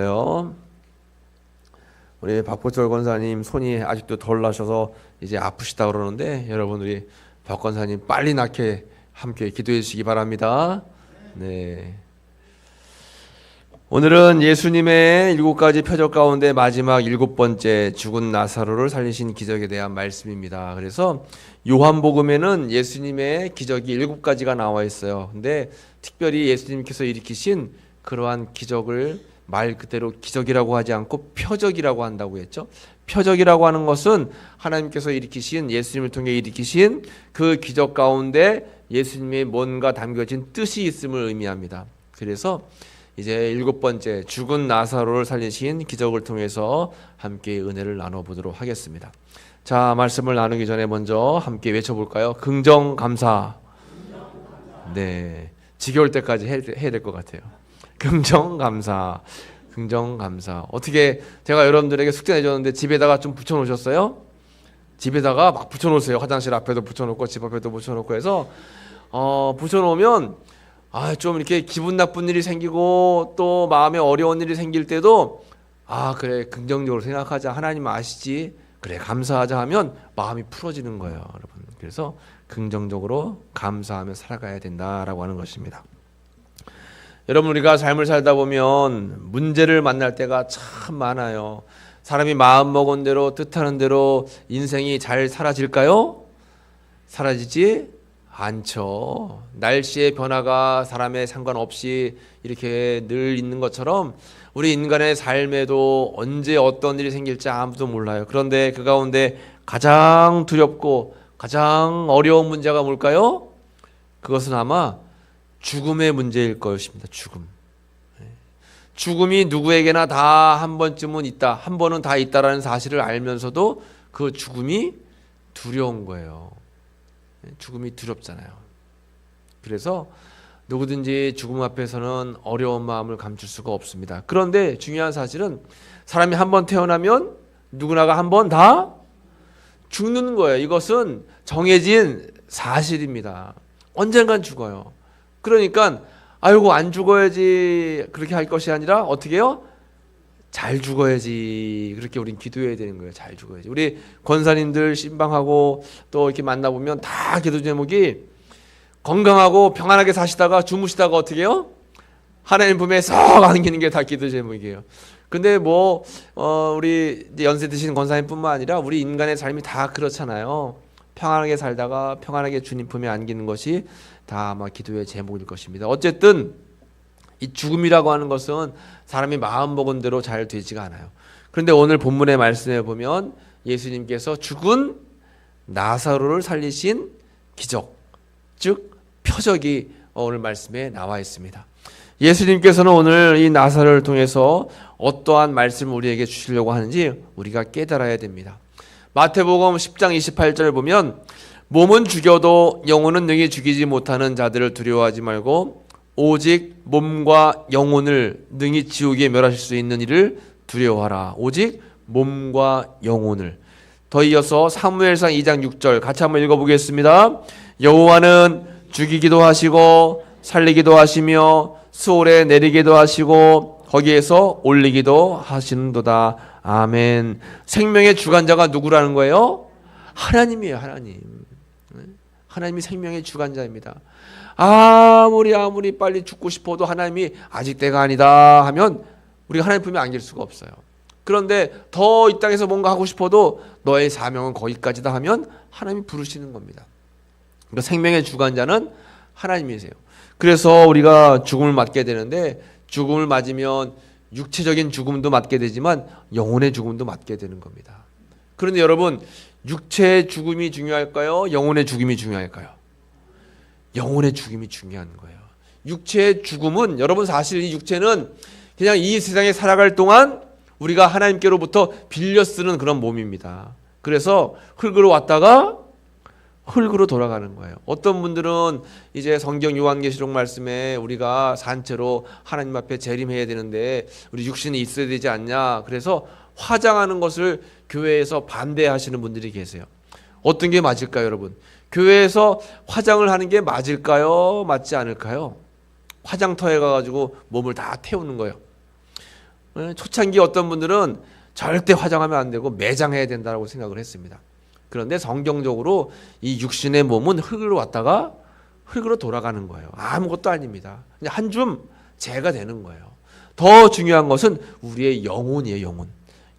요. 우리 박보철 권사님 손이 아직도 덜 나셔서 이제 아프시다 그러는데 여러분 우리 박 권사님 빨리 낫게 함께 기도해 주시기 바랍니다. 네. 오늘은 예수님의 7가지 표적 가운데 마지막 7번째 죽은 나사로를 살리신 기적에 대한 말씀입니다. 그래서 요한복음에는 예수님의 기적이 7가지가 나와 있어요. 근데 특별히 예수님께서 일으키신 그러한 기적을 말 그대로 기적이라고 하지 않고 표적이라고 한다고 했죠. 표적이라고 하는 것은 하나님께서 일으키신, 예수님을 통해 일으키신 그 기적 가운데 예수님의 뭔가 담겨진 뜻이 있음을 의미합니다. 그래서 이제 7번째 죽은 나사로를 살리신 기적을 통해서 함께 은혜를 나눠보도록 하겠습니다. 자, 말씀을 나누기 전에 먼저 함께 외쳐볼까요? 긍정감사. 네, 지겨울 때까지 해야 될 것 같아요. 긍정감사. 긍정감사. 어떻게 제가 여러분들에게 숙제 내줬는데 집에다가 좀 붙여놓으셨어요? 집에다가 막 붙여놓으세요. 화장실 앞에도 붙여놓고 집 앞에도 붙여놓고 해서 붙여놓으면 좀 이렇게 기분 나쁜 일이 생기고 또 마음에 어려운 일이 생길 때도 그래 긍정적으로 생각하자. 하나님 아시지? 그래 감사하자 하면 마음이 풀어지는 거예요, 여러분. 그래서 긍정적으로 감사하며 살아가야 된다라고 하는 것입니다. 여러분, 우리가 삶을 살다 보면 문제를 만날 때가 참 많아요. 사람이 마음먹은 대로 뜻하는 대로 인생이 잘 사라질까요? 사라지지 않죠. 날씨의 변화가 사람에 상관없이 이렇게 늘 있는 것처럼 우리 인간의 삶에도 언제 어떤 일이 생길지 아무도 몰라요. 그런데 그 가운데 가장 두렵고 가장 어려운 문제가 뭘까요? 그것은 아마 죽음의 문제일 것입니다. 죽음. 죽음이 누구에게나 다 한 번쯤은 있다. 한 번은 다 있다라는 사실을 알면서도 그 죽음이 두려운 거예요. 죽음이 두렵잖아요. 그래서 누구든지 죽음 앞에서는 어려운 마음을 감출 수가 없습니다. 그런데 중요한 사실은 사람이 한 번 태어나면 누구나가 한 번 다 죽는 거예요. 이것은 정해진 사실입니다. 언젠간 죽어요. 그러니까 아이고 안 죽어야지 그렇게 할 것이 아니라 어떻게 해요? 잘 죽어야지. 그렇게 우린 기도해야 되는 거예요. 잘 죽어야지. 우리 권사님들 신방하고 또 이렇게 만나보면 다 기도 제목이 건강하고 평안하게 사시다가 주무시다가 어떻게 해요? 하나님 품에 썩 안기는 게 다 기도 제목이에요. 근데 우리 이제 연세 드신 권사님뿐만 아니라 우리 인간의 삶이 다 그렇잖아요. 평안하게 살다가 평안하게 주님 품에 안기는 것이 다 아마 기도의 제목일 것입니다. 어쨌든 이 죽음이라고 하는 것은 사람이 마음먹은 대로 잘 되지가 않아요. 그런데 오늘 본문의 말씀에 보면 예수님께서 죽은 나사로를 살리신 기적, 즉 표적이 오늘 말씀에 나와 있습니다. 예수님께서는 오늘 이 나사로를 통해서 어떠한 말씀을 우리에게 주시려고 하는지 우리가 깨달아야 됩니다. 마태복음 10장 28절을 보면 몸은 죽여도 영혼은 능히 죽이지 못하는 자들을 두려워하지 말고 오직 몸과 영혼을 능히 지옥에 멸하실 수 있는 이를 두려워하라. 오직 몸과 영혼을. 더 이어서 사무엘상 2장 6절 같이 한번 읽어보겠습니다. 여호와는 죽이기도 하시고 살리기도 하시며 수월에 내리기도 하시고 거기에서 올리기도 하시는도다. 아멘. 생명의 주관자가 누구라는 거예요? 하나님이에요. 하나님이 생명의 주관자입니다. 아무리 빨리 죽고 싶어도 하나님이 아직 때가 아니다 하면 우리가 하나님 품에 안길 수가 없어요. 그런데 더 이 땅에서 뭔가 하고 싶어도 너의 사명은 거기까지다 하면 하나님이 부르시는 겁니다. 그러니까 생명의 주관자는 하나님이세요. 그래서 우리가 죽음을 맞게 되는데 죽음을 맞으면 육체적인 죽음도 맞게 되지만 영혼의 죽음도 맞게 되는 겁니다. 그런데 여러분, 육체의 죽음이 중요할까요? 영혼의 죽음이 중요할까요? 영혼의 죽음이 중요한 거예요. 육체의 죽음은 여러분 사실 이 육체는 그냥 이 세상에 살아갈 동안 우리가 하나님께로부터 빌려 쓰는 그런 몸입니다. 그래서 흙으로 왔다가 흙으로 돌아가는 거예요. 어떤 분들은 이제 성경 요한계시록 말씀에 우리가 산채로 하나님 앞에 재림해야 되는데 우리 육신이 있어야 되지 않냐. 그래서 화장하는 것을 교회에서 반대하시는 분들이 계세요. 어떤 게 맞을까요, 여러분? 교회에서 화장을 하는 게 맞을까요? 맞지 않을까요? 화장터에 가가지고 몸을 다 태우는 거예요. 초창기 어떤 분들은 절대 화장하면 안 되고 매장해야 된다고 생각을 했습니다. 그런데 성경적으로 이 육신의 몸은 흙으로 왔다가 흙으로 돌아가는 거예요. 아무것도 아닙니다. 그냥 한 줌 재가 되는 거예요. 더 중요한 것은 우리의 영혼이에요. 영혼.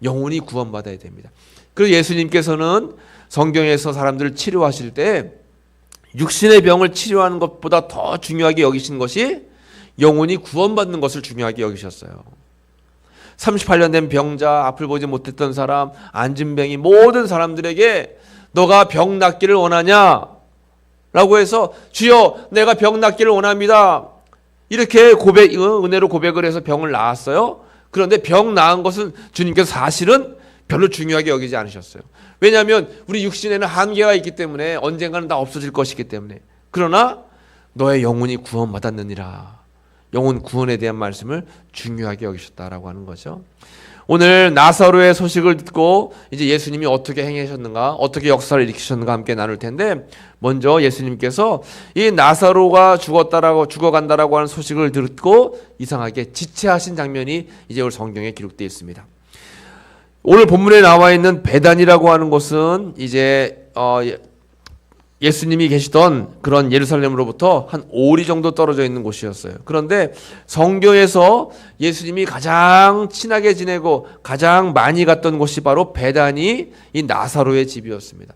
영혼이 구원받아야 됩니다. 그래서 예수님께서는 성경에서 사람들을 치료하실 때 육신의 병을 치료하는 것보다 더 중요하게 여기신 것이 영혼이 구원받는 것을 중요하게 여기셨어요. 38년 된 병자, 앞을 보지 못했던 사람, 안진뱅이 모든 사람들에게 너가 병 낫기를 원하냐? 라고 해서 주여 내가 병 낫기를 원합니다. 이렇게 은혜로 고백을 해서 병을 나았어요. 그런데 병 나은 것은 주님께서 사실은 별로 중요하게 여기지 않으셨어요. 왜냐하면 우리 육신에는 한계가 있기 때문에 언젠가는 다 없어질 것이기 때문에. 그러나 너의 영혼이 구원받았느니라. 영혼 구원에 대한 말씀을 중요하게 여기셨다라고 하는 거죠. 오늘 나사로의 소식을 듣고 이제 예수님이 어떻게 행하셨는가, 어떻게 역사를 일으키셨는가 함께 나눌 텐데, 먼저 예수님께서 이 나사로가 죽어간다라고 하는 소식을 듣고 이상하게 지체하신 장면이 이제 오늘 성경에 기록되어 있습니다. 오늘 본문에 나와 있는 베단이라고 하는 곳은 이제 예수님이 계시던 그런 예루살렘으로부터 한 5리 정도 떨어져 있는 곳이었어요. 그런데 성경에서 예수님이 가장 친하게 지내고 가장 많이 갔던 곳이 바로 베단이 이 나사로의 집이었습니다.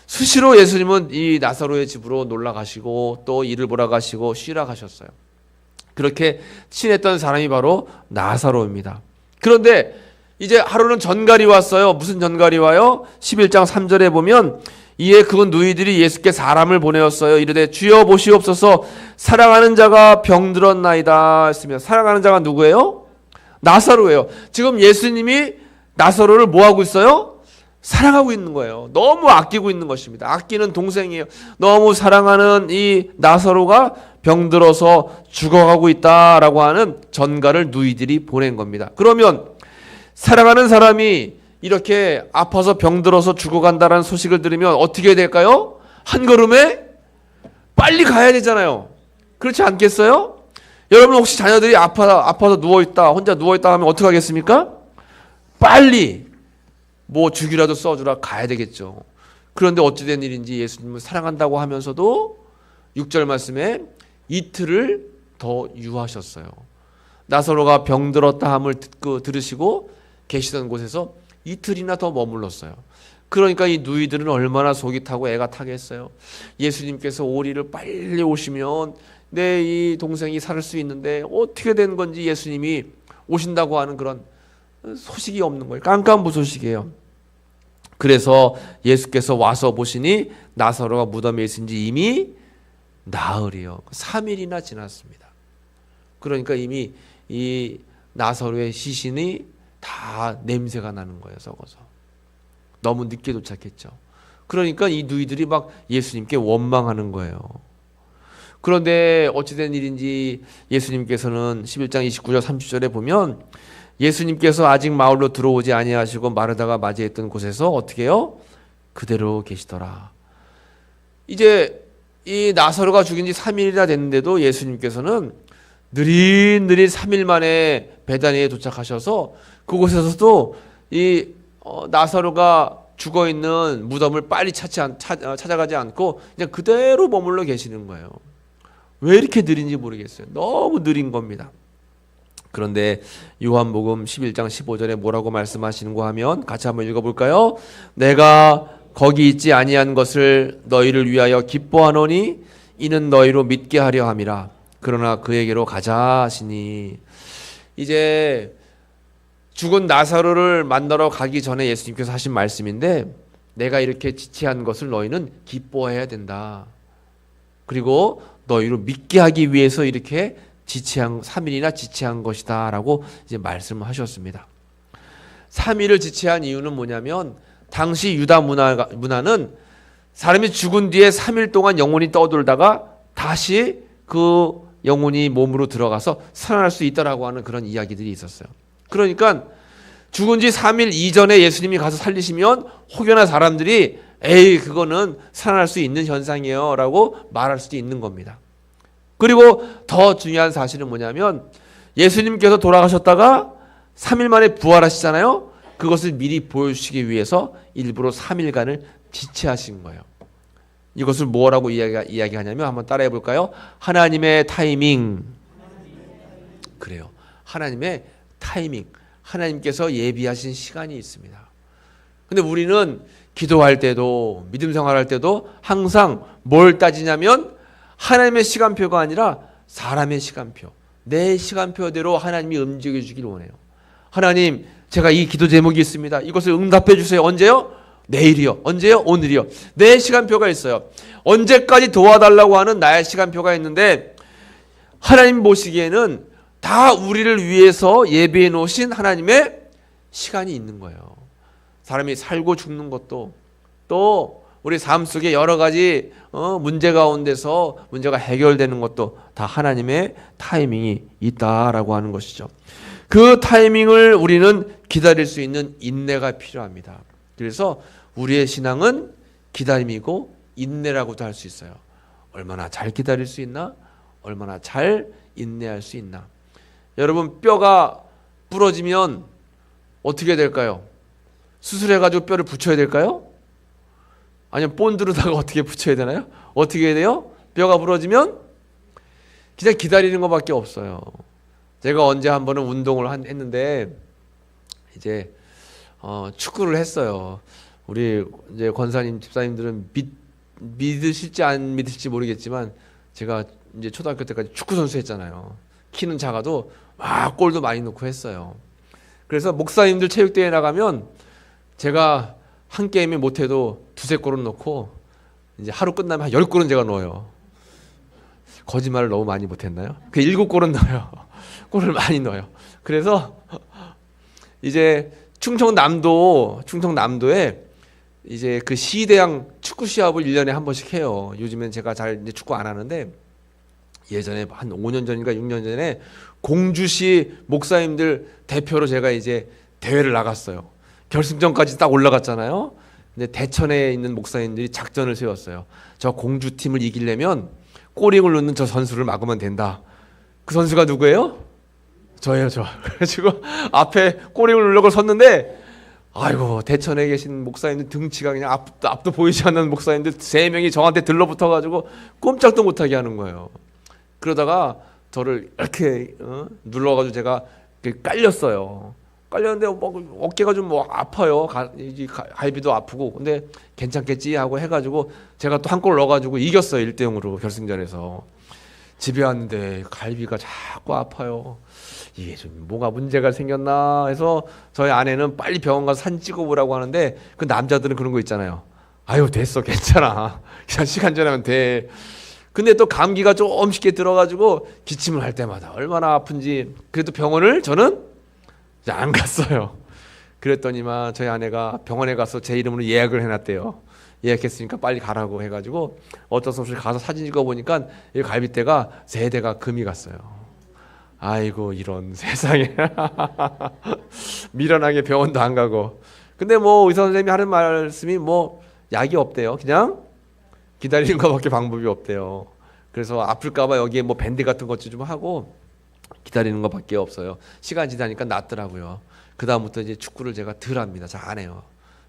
수시로 예수님은 이 나사로의 집으로 놀러 가시고 또 일을 보러 가시고 쉬러 가셨어요. 그렇게 친했던 사람이 바로 나사로입니다. 그런데 이제 하루는 전갈이 왔어요. 무슨 전갈이 와요? 11장 3절에 보면 이에 그 누이들이 예수께 사람을 보내었어요. 이르되 주여 보시옵소서 사랑하는 자가 병들었나이다 했으면, 사랑하는 자가 누구예요? 나사로예요. 지금 예수님이 나사로를 뭐하고 있어요? 사랑하고 있는 거예요. 너무 아끼고 있는 것입니다. 아끼는 동생이에요. 너무 사랑하는 이 나사로가 병들어서 죽어가고 있다라고 하는 전갈을 누이들이 보낸 겁니다. 그러면 사랑하는 사람이 이렇게 아파서 병들어서 죽어간다는 소식을 들으면 어떻게 될까요? 한 걸음에 빨리 가야 되잖아요. 그렇지 않겠어요? 여러분 혹시 자녀들이 아파서 누워있다, 혼자 누워있다 하면 어떻게 하겠습니까? 빨리 뭐 죽이라도 써주라 가야 되겠죠. 그런데 어찌된 일인지 예수님을 사랑한다고 하면서도 6절 말씀에 이틀을 더 유하셨어요. 나사로가 병들었다 함을 들으시고 계시던 곳에서 이틀이나 더 머물렀어요. 그러니까 이 누이들은 얼마나 속이 타고 애가 타겠어요. 예수님께서 오리를 빨리 오시면 내 이 동생이 살 수 있는데 어떻게 된 건지 예수님이 오신다고 하는 그런 소식이 없는 거예요. 깜깜무소식이에요. 그래서 예수께서 와서 보시니 나사로가 무덤에 있은지 이미 나흘이요. 3일이나 지났습니다. 그러니까 이미 이 나사로의 시신이 다 냄새가 나는 거예요. 썩어서. 너무 늦게 도착했죠. 그러니까 이 누이들이 막 예수님께 원망하는 거예요. 그런데 어찌된 일인지 예수님께서는 11장 29절 30절에 보면 예수님께서 아직 마을로 들어오지 아니하시고 마르다가 맞이했던 곳에서 어떻게 해요? 그대로 계시더라. 이제 이 나사로가 죽인 지 3일이나 됐는데도 예수님께서는 느릿느릿 3일 만에 베다니에 도착하셔서 그곳에서도 이 나사로가 죽어있는 무덤을 빨리 찾아가지 않고 그냥 그대로 머물러 계시는 거예요. 왜 이렇게 느린지 모르겠어요. 너무 느린 겁니다. 그런데 요한복음 11장 15절에 뭐라고 말씀하시는가 하면 같이 한번 읽어볼까요? 내가 거기 있지 아니한 것을 너희를 위하여 기뻐하노니 이는 너희로 믿게 하려 함이라. 그러나 그에게로 가자 하시니, 이제 죽은 나사로를 만나러 가기 전에 예수님께서 하신 말씀인데, 내가 이렇게 지체한 것을 너희는 기뻐해야 된다. 그리고 너희로 믿게 하기 위해서 이렇게 3일이나 지체한 것이다 라고 이제 말씀을 하셨습니다. 3일을 지체한 이유는 뭐냐면, 당시 유다 문화는 사람이 죽은 뒤에 3일 동안 영혼이 떠돌다가 다시 그 영혼이 몸으로 들어가서 살아날 수 있다라고 하는 그런 이야기들이 있었어요. 그러니까 죽은 지 3일 이전에 예수님이 가서 살리시면 혹여나 사람들이 에이 그거는 살아날 수 있는 현상이에요 라고 말할 수도 있는 겁니다. 그리고 더 중요한 사실은 뭐냐면, 예수님께서 돌아가셨다가 3일 만에 부활하시잖아요. 그것을 미리 보여주시기 위해서 일부러 3일간을 지체하신 거예요. 이것을 뭐라고 이야기하냐면 한번 따라해 볼까요? 하나님의 타이밍. 그래요. 하나님의 타이밍. 하나님께서 예비하신 시간이 있습니다. 근데 우리는 기도할 때도 믿음 생활할 때도 항상 뭘 따지냐면 하나님의 시간표가 아니라 사람의 시간표. 내 시간표대로 하나님이 움직여 주길 원해요. 하나님, 제가 이 기도 제목이 있습니다. 이것을 응답해 주세요. 언제요? 내일이요. 언제요? 오늘이요. 내 시간표가 있어요. 언제까지 도와달라고 하는 나의 시간표가 있는데 하나님 보시기에는 다 우리를 위해서 예비해 놓으신 하나님의 시간이 있는 거예요. 사람이 살고 죽는 것도 또 우리 삶 속에 여러 가지 문제 가운데서 문제가 해결되는 것도 다 하나님의 타이밍이 있다라고 하는 것이죠. 그 타이밍을 우리는 기다릴 수 있는 인내가 필요합니다. 그래서 우리의 신앙은 기다림이고 인내라고도 할 수 있어요. 얼마나 잘 기다릴 수 있나? 얼마나 잘 인내할 수 있나? 여러분, 뼈가 부러지면 어떻게 될까요? 수술해가지고 뼈를 붙여야 될까요? 아니면 본드로다가 어떻게 붙여야 되나요? 어떻게 해야 돼요? 뼈가 부러지면 그냥 기다리는 것밖에 없어요. 제가 언제 한 번은 운동을 했는데 이제 축구를 했어요. 우리 이제 권사님, 집사님들은 믿으실지 안 믿으실지 모르겠지만 제가 이제 초등학교 때까지 축구 선수 했잖아요. 키는 작아도 막 골도 많이 넣고 했어요. 그래서 목사님들 체육대회 나가면 제가 한 게임에 못해도 두세 골은 넣고 이제 하루 끝나면 한 10골은 제가 넣어요. 거짓말을 너무 많이 못했나요? 그 7골은 넣어요. 골을 많이 넣어요. 그래서 이제 충청남도에 이제 그 시대양 축구 시합을 1년에 한 번씩 해요. 요즘엔 제가 잘 이제 축구 안 하는데 예전에 한 5년 전인가 6년 전에 공주시 목사님들 대표로 제가 이제 대회를 나갔어요. 결승전까지 딱 올라갔잖아요. 근데 대천에 있는 목사님들이 작전을 세웠어요. 저 공주팀을 이기려면 꼬링을 넣는 저 선수를 막으면 된다. 그 선수가 누구예요? 저예요, 저. 그래가지고 앞에 꼬링을 누르고 섰는데 아이고, 대천에 계신 목사님들 등치가 그냥 앞도 보이지 않는 목사님들 3명이 저한테 들러붙어가지고 꼼짝도 못하게 하는 거예요. 그러다가 저를 이렇게 눌러가지고 제가 깔렸어요. 깔렸는데 뭐 어깨가 좀 뭐 아파요. 갈비도 아프고. 근데 괜찮겠지 하고 해가지고 제가 또 한 골 넣어가지고 이겼어요. 1대0으로 결승전에서. 집에 왔는데 갈비가 자꾸 아파요. 이게 좀 뭐가 문제가 생겼나 해서 저희 아내는 빨리 병원 가서 사진 찍어보라고 하는데 그 남자들은 그런 거 있잖아요. 아유, 됐어, 괜찮아. 그냥 시간 지나면 돼. 근데 또 감기가 좀 쉽게 들어가지고 기침을 할 때마다 얼마나 아픈지. 그래도 병원을 저는 이제 안 갔어요. 그랬더니만 저희 아내가 병원에 가서 제 이름으로 예약을 해놨대요. 예약했으니까 빨리 가라고 해가지고 어쩔 수 없이 가서 사진 찍어보니까 이 갈비뼈가 3대가 금이 갔어요. 아이고, 이런 세상에. 미련하게 병원도 안 가고. 근데 뭐 의사 선생님이 하는 말씀이 뭐 약이 없대요. 그냥 기다리는 것밖에 방법이 없대요. 그래서 아플까봐 여기에 뭐 밴드 같은 것 좀 하고 기다리는 것밖에 없어요. 시간 지나니까 낫더라고요. 그 다음부터 이제 축구를 제가 덜 합니다. 잘 안 해요.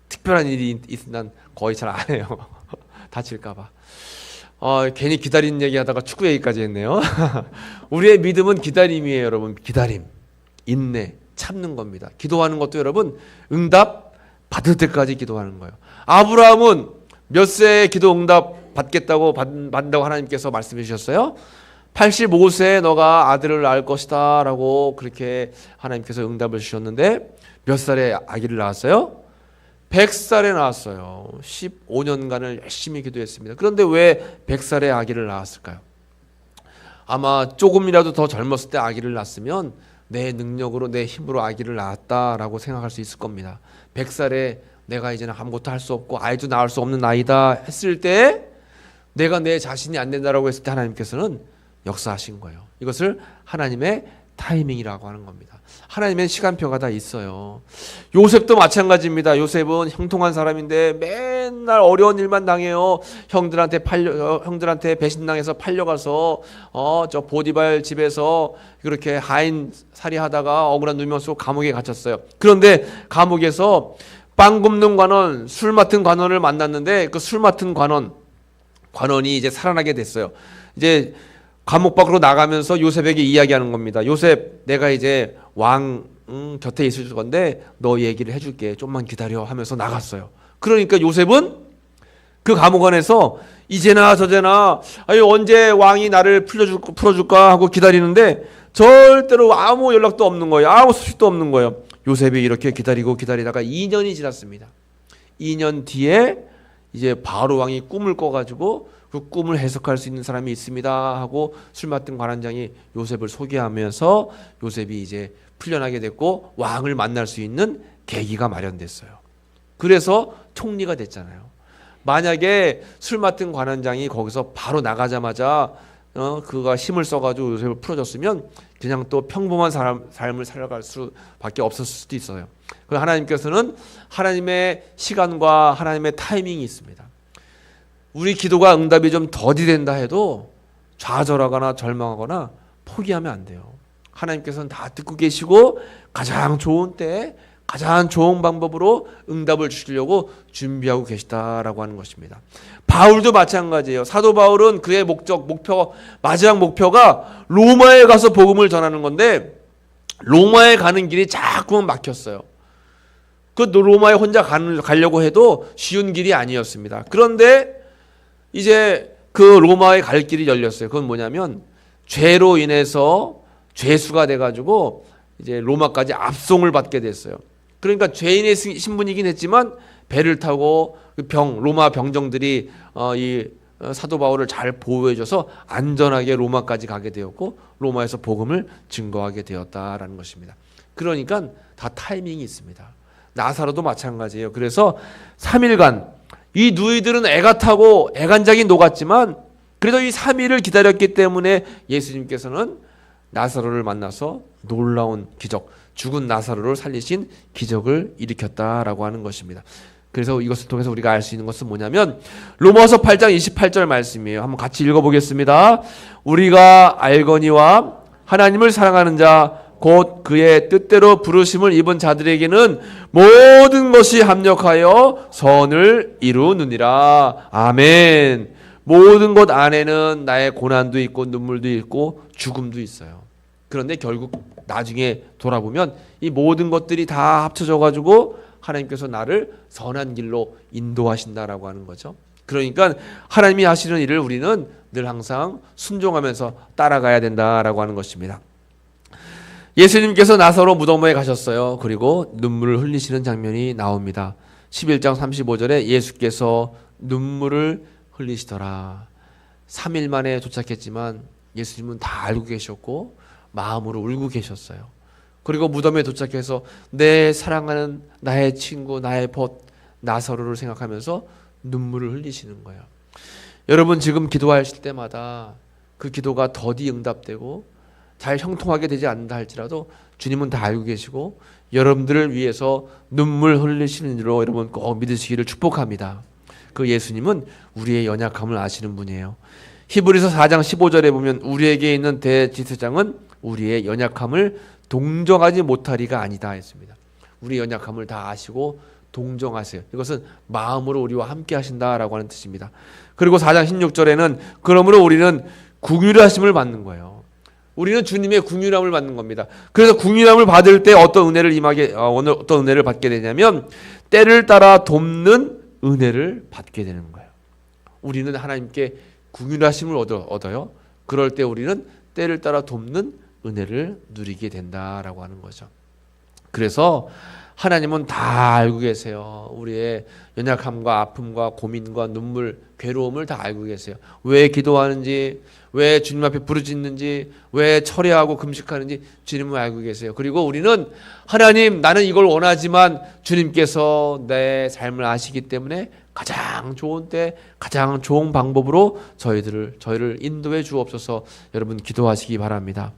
특별한 일이 있으면 난 거의 잘 안 해요. 다칠까봐. 괜히 기다리는 얘기하다가 축구 얘기까지 했네요. 우리의 믿음은 기다림이에요, 여러분. 기다림, 인내, 참는 겁니다. 기도하는 것도 여러분 응답 받을 때까지 기도하는 거예요. 아브라함은 몇 세에 기도 응답 받겠다고 받는다고 하나님께서 말씀해 주셨어요? 85세에 너가 아들을 낳을 것이다 라고 그렇게 하나님께서 응답을 주셨는데 몇 살에 아기를 낳았어요? 100살에 낳았어요. 15년간을 열심히 기도했습니다. 그런데 왜 100살에 아기를 낳았을까요? 아마 조금이라도 더 젊었을 때 아기를 낳았으면 내 능력으로 내 힘으로 아기를 낳았다라고 생각할 수 있을 겁니다. 100살에 내가 이제는 아무것도 할 수 없고 아이도 낳을 수 없는 나이다 했을 때 내가 내 자신이 안 된다라고 했을 때 하나님께서는 역사하신 거예요. 이것을 하나님의 타이밍이라고 하는 겁니다. 하나님의 시간표가 다 있어요. 요셉도 마찬가지입니다. 요셉은 형통한 사람인데 맨날 어려운 일만 당해요. 형들한테 배신당해서 팔려가서 저 보디발 집에서 그렇게 하인 살이하다가 억울한 누명 쓰고 감옥에 갇혔어요. 그런데 감옥에서 빵 굽는 관원, 술 맡은 관원을 만났는데 그 술 맡은 관원이 이제 살아나게 됐어요. 이제 감옥 밖으로 나가면서 요셉에게 이야기하는 겁니다. 요셉, 내가 이제 왕 곁에 있을 건데 너 얘기를 해줄게. 좀만 기다려 하면서 나갔어요. 그러니까 요셉은 그 감옥 안에서 이제나 저제나 언제 왕이 나를 풀어줄까 하고 기다리는데 절대로 아무 연락도 없는 거예요. 아무 소식도 없는 거예요. 요셉이 이렇게 기다리다가 2년이 지났습니다. 2년 뒤에 이제 바로 왕이 꿈을 꿔가지고 그 꿈을 해석할 수 있는 사람이 있습니다 하고 술 맡은 관원장이 요셉을 소개하면서 요셉이 이제 풀려나게 됐고 왕을 만날 수 있는 계기가 마련됐어요. 그래서 총리가 됐잖아요. 만약에 술 맡은 관원장이 거기서 바로 나가자마자 그가 힘을 써가지고 요셉을 풀어줬으면 그냥 또 평범한 삶을 살아갈 수밖에 없었을 수도 있어요. 그 하나님께서는 하나님의 시간과 하나님의 타이밍이 있습니다. 우리 기도가 응답이 좀 더디 된다 해도 좌절하거나 절망하거나 포기하면 안 돼요. 하나님께서는 다 듣고 계시고 가장 좋은 때에 가장 좋은 방법으로 응답을 주시려고 준비하고 계시다라고 하는 것입니다. 바울도 마찬가지예요. 사도 바울은 그의 마지막 목표가 로마에 가서 복음을 전하는 건데 로마에 가는 길이 자꾸만 막혔어요. 그 로마에 혼자 가려고 해도 쉬운 길이 아니었습니다. 그런데 이제 그 로마에 갈 길이 열렸어요. 그건 뭐냐면 죄로 인해서 죄수가 돼가지고 이제 로마까지 압송을 받게 됐어요. 그러니까 죄인의 신분이긴 했지만 배를 타고 로마 병정들이 이 사도 바울을 잘 보호해줘서 안전하게 로마까지 가게 되었고 로마에서 복음을 증거하게 되었다라는 것입니다. 그러니까 다 타이밍이 있습니다. 나사로도 마찬가지예요. 그래서 3일간 이 누이들은 애가 타고 애간장이 녹았지만 그래도 이 3일을 기다렸기 때문에 예수님께서는 나사로를 만나서 놀라운 기적, 죽은 나사로를 살리신 기적을 일으켰다라고 하는 것입니다. 그래서 이것을 통해서 우리가 알 수 있는 것은 뭐냐면 로마서 8장 28절 말씀이에요. 한번 같이 읽어보겠습니다. 우리가 알거니와 하나님을 사랑하는 자 곧 그의 뜻대로 부르심을 입은 자들에게는 모든 것이 합력하여 선을 이루느니라. 아멘. 모든 것 안에는 나의 고난도 있고 눈물도 있고 죽음도 있어요. 그런데 결국 나중에 돌아보면 이 모든 것들이 다 합쳐져 가지고 하나님께서 나를 선한 길로 인도하신다라고 하는 거죠. 그러니까 하나님이 하시는 일을 우리는 늘 항상 순종하면서 따라가야 된다라고 하는 것입니다. 예수님께서 나사로 무덤에 가셨어요. 그리고 눈물을 흘리시는 장면이 나옵니다. 11장 35절에 예수께서 눈물을 흘리시더라. 3일 만에 도착했지만 예수님은 다 알고 계셨고 마음으로 울고 계셨어요. 그리고 무덤에 도착해서 내 사랑하는 나의 친구, 나의 벗 나사로를 생각하면서 눈물을 흘리시는 거예요. 여러분 지금 기도하실 때마다 그 기도가 더디 응답되고 잘 형통하게 되지 않는다 할지라도 주님은 다 알고 계시고 여러분들을 위해서 눈물 흘리시는 일로 여러분 꼭 믿으시기를 축복합니다. 그 예수님은 우리의 연약함을 아시는 분이에요. 히브리서 4장 15절에 보면 우리에게 있는 대지사장은 우리의 연약함을 동정하지 못하리가 아니다 했습니다. 우리의 연약함을 다 아시고 동정하세요. 이것은 마음으로 우리와 함께 하신다라고 하는 뜻입니다. 그리고 4장 16절에는 그러므로 우리는 긍휼하심을 받는 거예요. 우리는 주님의 긍휼함을 받는 겁니다. 그래서 긍휼함을 받을 때 어떤 은혜를 받게 되냐면 때를 따라 돕는 은혜를 받게 되는 거예요. 우리는 하나님께 긍휼하심을 얻어요. 그럴 때 우리는 때를 따라 돕는 은혜를 누리게 된다라고 하는 거죠. 그래서 하나님은 다 알고 계세요. 우리의 연약함과 아픔과 고민과 눈물, 괴로움을 다 알고 계세요. 왜 기도하는지, 왜 주님 앞에 부르짖는지, 왜 철회하고 금식하는지 주님은 알고 계세요. 그리고 우리는 하나님 나는 이걸 원하지만 주님께서 내 삶을 아시기 때문에 가장 좋은 때 가장 좋은 방법으로 저희를 인도해 주옵소서. 여러분 기도하시기 바랍니다.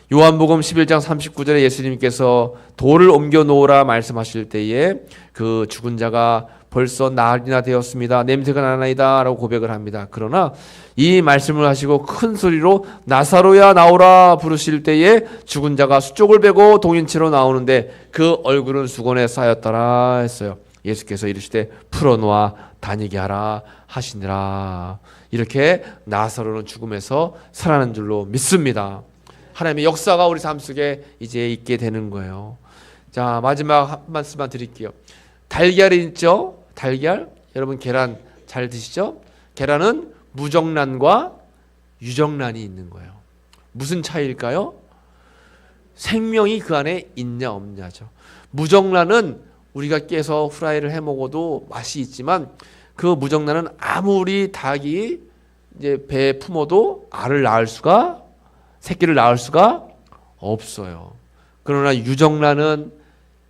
요한복음 11장 39절에 예수님께서 돌을 옮겨 놓으라 말씀하실 때에 그 죽은 자가 벌써 나흘이나 되었습니다. 냄새가 나나이다 라고 고백을 합니다. 그러나 이 말씀을 하시고 큰 소리로 나사로야 나오라 부르실 때에 죽은 자가 수족을 베고 동인체로 나오는데 그 얼굴은 수건에 쌓였더라 했어요. 예수께서 이르시되 풀어놓아 다니게 하라 하시니라. 이렇게 나사로는 죽음에서 살아난 줄로 믿습니다. 하나님의 역사가 우리 삶 속에 이제 있게 되는 거예요. 자, 마지막 한 말씀만 드릴게요. 달걀이 있죠? 달걀? 여러분 계란 잘 드시죠? 계란은 무정란과 유정란이 있는 거예요. 무슨 차이일까요? 생명이 그 안에 있냐 없냐죠. 무정란은 우리가 깨서 후라이를 해 먹어도 맛이 있지만 그 무정란은 아무리 닭이 이제 배에 품어도 알을 낳을 수가 새끼를 낳을 수가 없어요. 그러나 유정란은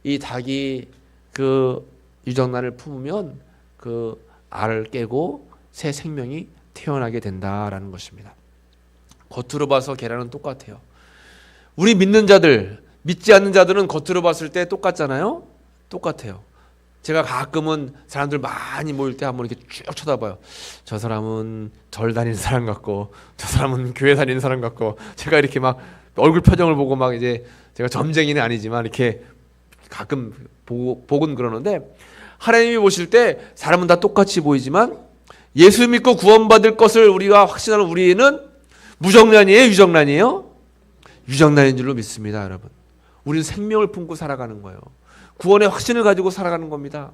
이 닭이 그 유정란을 품으면 그 알을 깨고 새 생명이 태어나게 된다라는 것입니다. 겉으로 봐서 계란은 똑같아요. 우리 믿는 자들, 믿지 않는 자들은 겉으로 봤을 때 똑같잖아요. 똑같아요. 제가 가끔은 사람들 많이 모일 때 한번 이렇게 쭉 쳐다봐요. 저 사람은 절 다니는 사람 같고 저 사람은 교회 다니는 사람 같고 제가 이렇게 막 얼굴 표정을 보고 막 이제 제가 점쟁이는 아니지만 이렇게 가끔 보곤 그러는데 하나님이 보실 때 사람은 다 똑같이 보이지만 예수 믿고 구원받을 것을 우리가 확신하는 우리는 무정란이에요? 유정란이에요? 유정란인 줄로 믿습니다. 여러분, 우리는 생명을 품고 살아가는 거예요. 구원의 확신을 가지고 살아가는 겁니다.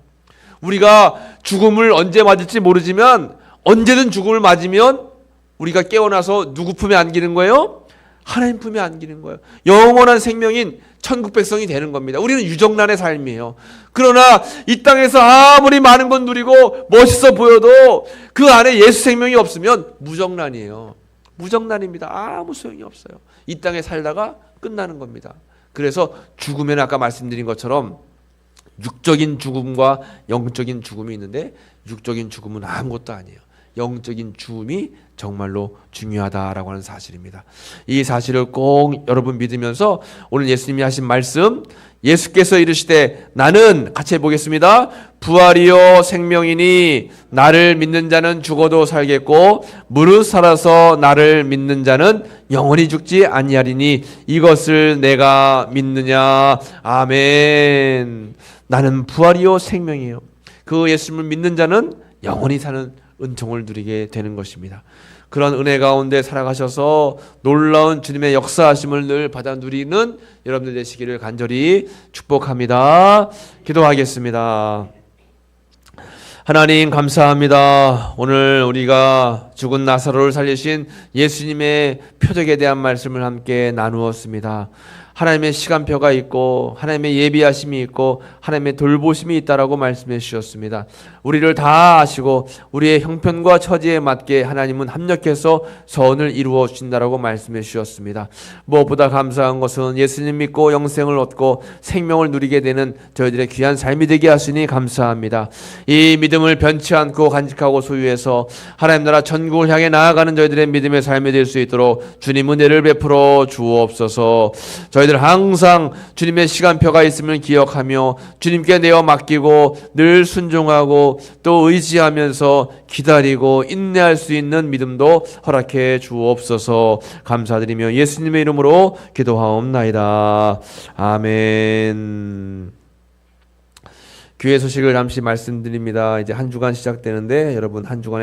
우리가 죽음을 언제 맞을지 모르지만 언제든 죽음을 맞으면 우리가 깨어나서 누구 품에 안기는 거예요? 하나님 품에 안기는 거예요. 영원한 생명인 천국 백성이 되는 겁니다. 우리는 유정란의 삶이에요. 그러나 이 땅에서 아무리 많은 건 누리고 멋있어 보여도 그 안에 예수 생명이 없으면 무정란이에요. 무정란입니다. 아무 소용이 없어요. 이 땅에 살다가 끝나는 겁니다. 그래서 죽으면 아까 말씀드린 것처럼 육적인 죽음과 영적인 죽음이 있는데 육적인 죽음은 아무것도 아니에요. 영적인 죽음이 정말로 중요하다라고 하는 사실입니다. 이 사실을 꼭 여러분 믿으면서 오늘 예수님이 하신 말씀, 예수께서 이르시되 나는, 같이 해보겠습니다. 부활이요 생명이니 나를 믿는 자는 죽어도 살겠고 무릇 살아서 나를 믿는 자는 영원히 죽지 아니하리니 이것을 내가 믿느냐. 아멘. 나는 부활이요 생명이에요. 그 예수님을 믿는 자는 영원히 사는 은총을 누리게 되는 것입니다. 그런 은혜 가운데 살아가셔서 놀라운 주님의 역사하심을 늘 받아 누리는 여러분들 되시기를 간절히 축복합니다. 기도하겠습니다. 하나님 감사합니다. 오늘 우리가 죽은 나사로를 살리신 예수님의 표적에 대한 말씀을 함께 나누었습니다. 하나님의 시간표가 있고 하나님의 예비하심이 있고 하나님의 돌보심이 있다라고 말씀해 주셨습니다. 우리를 다 아시고 우리의 형편과 처지에 맞게 하나님은 합력해서 선을 이루어 주신다라고 말씀해 주셨습니다. 무엇보다 감사한 것은 예수님 믿고 영생을 얻고 생명을 누리게 되는 저희들의 귀한 삶이 되게 하시니 감사합니다. 이 믿음을 변치 않고 간직하고 소유해서 하나님 나라 천국을 향해 나아가는 저희들의 믿음의 삶이 될 수 있도록 주님 은혜를 베풀어 주옵소서. 저희들 항상 주님의 시간표가 있음을 기억하며 주님께 내어 맡기고 늘 순종하고 또 의지하면서 기다리고 인내할 수 있는 믿음도 허락해 주옵소서. 감사드리며 예수님의 이름으로 기도하옵나이다. 아멘. 교회 소식을 잠시 말씀드립니다. 이제 한 주간 시작되는데 여러분 한 주간